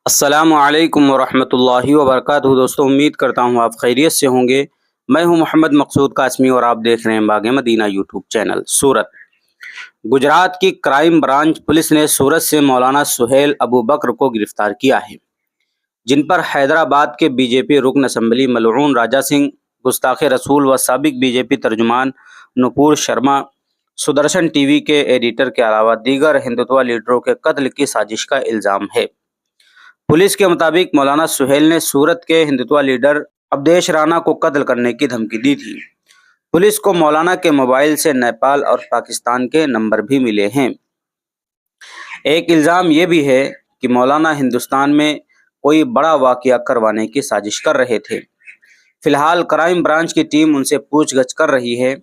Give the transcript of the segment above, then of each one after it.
السلام علیکم ورحمۃ اللہ وبرکاتہ دوستوں، امید کرتا ہوں آپ خیریت سے ہوں گے۔ میں ہوں محمد مقصود قاسمی اور آپ دیکھ رہے ہیں باغ مدینہ یوٹیوب چینل۔ سورت گجرات کی کرائم برانچ پولیس نے سورت سے مولانا سہیل ابو بکر کو گرفتار کیا ہے، جن پر حیدرآباد کے بی جے پی رکن اسمبلی ملعون راجا سنگھ، گستاخ رسول و سابق بی جے پی ترجمان نپور شرما، سدرشن ٹی وی کے ایڈیٹر کے علاوہ دیگر ہندوتوا لیڈروں کے قتل کی سازش کا الزام ہے۔ پولیس کے مطابق مولانا سہیل نے سورت کے ہندوتوا لیڈر ابدیش رانا کو قتل کرنے کی دھمکی دی تھی۔ پولیس کو مولانا کے موبائل سے نیپال اور پاکستان کے نمبر بھی ملے ہیں۔ ایک الزام یہ بھی ہے کہ مولانا ہندوستان میں کوئی بڑا واقعہ کروانے کی سازش کر رہے تھے۔ فی الحال کرائم برانچ کی ٹیم ان سے پوچھ گچھ کر رہی ہے۔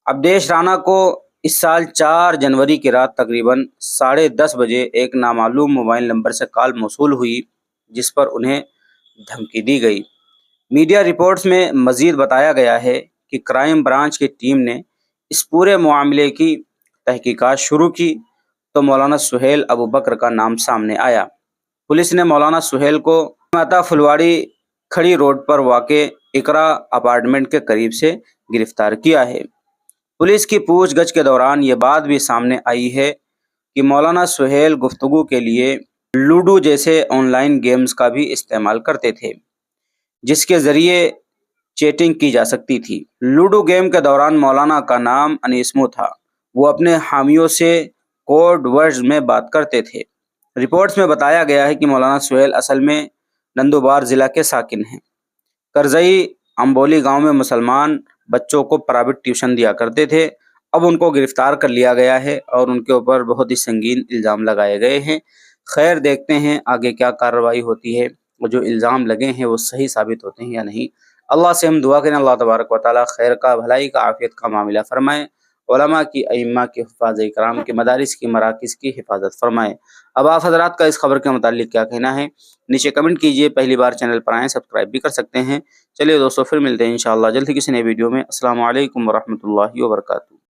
ابدیش رانا کو اس سال 4 جنوری کی رات تقریباً 10:30 بجے ایک نامعلوم موبائل نمبر سے کال موصول ہوئی، جس پر انہیں دھمکی دی گئی۔ میڈیا رپورٹس میں مزید بتایا گیا ہے کہ کرائم برانچ کی ٹیم نے اس پورے معاملے کی تحقیقات شروع کی تو مولانا سہیل ابو بکر کا نام سامنے آیا۔ پولیس نے مولانا سہیل کو ماتا فلواڑی کھڑی روڈ پر واقع اقرا اپارٹمنٹ کے قریب سے گرفتار کیا ہے۔ پولیس کی پوچھ گچھ کے دوران یہ بات بھی سامنے آئی ہے کہ مولانا سہیل گفتگو کے لیے لوڈو جیسے آن لائن گیمز کا بھی استعمال کرتے تھے، جس کے ذریعے چیٹنگ کی جا سکتی تھی۔ لوڈو گیم کے دوران مولانا کا نام انیسمو تھا۔ وہ اپنے حامیوں سے کوڈ ورڈز میں بات کرتے تھے۔ رپورٹس میں بتایا گیا ہے کہ مولانا سہیل اصل میں نندوبار ضلع کے ساکن ہیں۔ کرزئی امبولی گاؤں میں مسلمان بچوں کو پرائیویٹ ٹیوشن دیا کرتے تھے۔ اب ان کو گرفتار کر لیا گیا ہے اور ان کے اوپر بہت ہی سنگین الزام لگائے گئے ہیں۔ خیر، دیکھتے ہیں آگے کیا کارروائی ہوتی ہے اور جو الزام لگے ہیں وہ صحیح ثابت ہوتے ہیں یا نہیں۔ اللہ سے ہم دعا کریں اللہ تبارک و تعالیٰ خیر کا، بھلائی کا، عافیت کا معاملہ فرمائے، علماء کی، ائمہ کی، حفاظ کرام کی، مدارس کی، مراکز کی حفاظت فرمائے۔ اب آپ حضرات کا اس خبر کے متعلق کیا کہنا ہے نیچے کمنٹ کیجئے۔ پہلی بار چینل پر آئیں سبسکرائب بھی کر سکتے ہیں۔ چلیے دوستو، پھر ملتے ہیں انشاءاللہ جلد ہی کسی نئے ویڈیو میں۔ السلام علیکم ورحمۃ اللہ وبرکاتہ۔